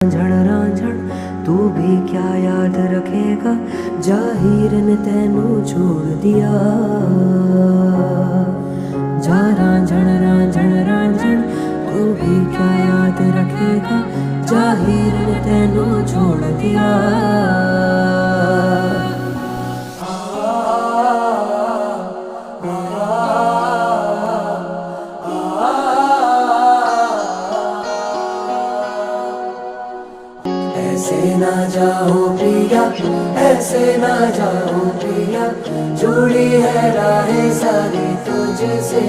रांझण तू भी क्या याद रखेगा, जाहिर ने तेनू छोड़ दिया। जा रांझण रांझण रांझण तू भी क्या याद रखेगा, जाहिर ने तेनू छोड़ दिया। ऐसे ना जाओ पिया, ऐसे ना जाओ पिया, जुड़ी है राहें सारी तुझसे।